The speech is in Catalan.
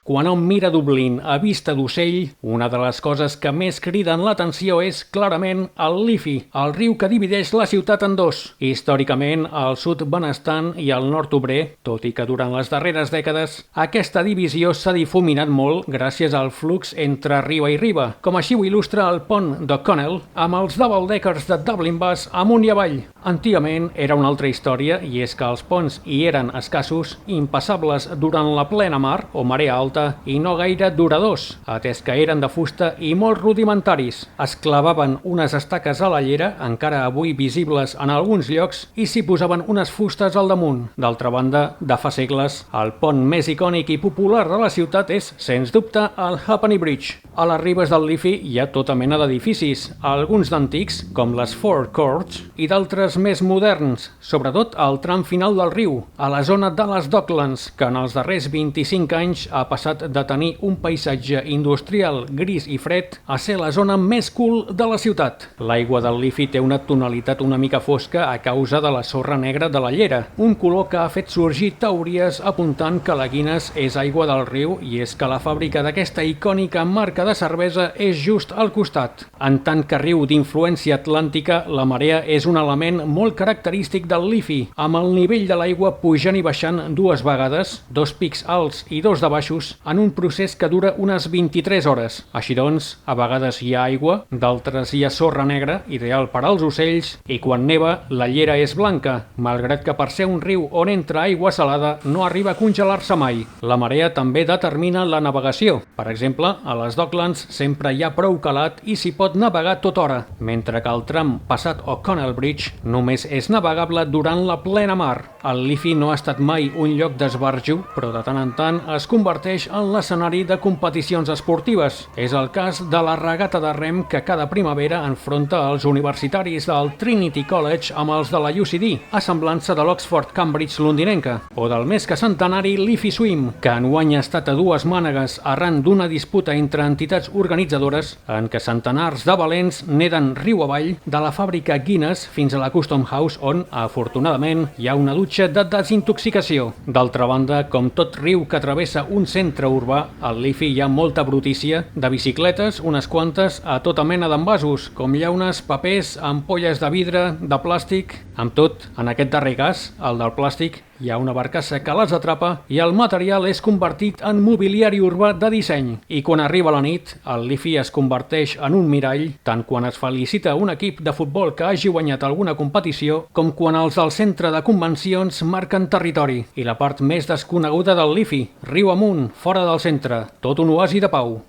Quan hom mira Dublín a vista d'ocell, una de les coses que més criden l'atenció és, clarament, el Liffey, el riu que divideix la ciutat en dos. Històricament, el sud benestant i el nord obrer, tot i que durant les darreres dècades, aquesta divisió s'ha difuminat molt gràcies al flux entre riba i riba, com així ho il·lustra el pont d'O'Connell amb els double-deckers de Dublin Bus amunt i avall. Antigament era una altra història i és que els ponts hi eren escassos, impassables durant la plena mar o marea alta i no gaire duradors, atès que eren de fusta i molt rudimentaris. Es clavaven unes estaques a la llera, encara avui visibles en alguns llocs, i s'hi posaven unes fustes al damunt. D'altra banda, de fa segles, el pont més icònic i popular de la ciutat és, sens dubte, el Halfpenny Bridge. A les ribes del Liffey hi ha tota mena d'edificis, alguns d'antics, com les Four Courts, i d'altres més moderns, sobretot al tram final del riu, a la zona de les Docklands, que en els darrers 25 anys ha passat de tenir un paisatge industrial gris i fred a ser la zona més cool de la ciutat. L'aigua del Liffey té una tonalitat una mica fosca a causa de la sorra negra de la llera, un color que ha fet sorgir teories apuntant que la Guinness és aigua del riu i és que la fàbrica d'aquesta icònica marca de cervesa és just al costat. En tant que riu d'influència atlàntica, la marea és un element molt característic del Liffey, amb el nivell de l'aigua pujant i baixant dues vegades, dos pics alts i dos de baixos, en un procés que dura unes 23 hores. Així doncs, a vegades hi ha aigua, d'altres hi ha sorra negra, ideal per als ocells, i quan neva, la llera és blanca, malgrat que per ser un riu on entra aigua salada no arriba a congelar-se mai. La marea també determina la navegació. Per exemple, a les Docklands sempre hi ha prou calat i s'hi pot navegar tota hora, mentre que el tram passat O'Connell Bridge només és navegable durant la plena mar. El Liffey no ha estat mai un lloc d'esbarjo, però de tant en tant es converteix en l'escenari de competicions esportives. És el cas de la regata de rem que cada primavera enfronta els universitaris del Trinity College amb els de la UCD, a semblança de l'Oxford Cambridge londinenca, o del més que centenari Liffey Swim, que enguany ha estat a dues mànegues arran d'una disputa entre entitats organitzadores en què centenars de valents neden riu avall de la fàbrica Guinness fins a la Custom House, on, afortunadament, hi ha una dutxa de desintoxicació. D'altra banda, com tot riu que travessa un centre urbà, al Liffey hi ha molta brutícia, de bicicletes, unes quantes, a tota mena d'envasos, com llaunes, papers, ampolles de vidre, de plàstic. Amb tot, en aquest darrer cas, el del plàstic, hi ha una barcassa que les atrapa i el material és convertit en mobiliari urbà de disseny. I quan arriba la nit, el Liffey es converteix en un mirall, tant quan es felicita un equip de futbol que hagi guanyat alguna competició, com quan els del centre de convencions marquen territori. I la part més desconeguda del Liffey, riu amunt, fora del centre, tot un oasi de pau.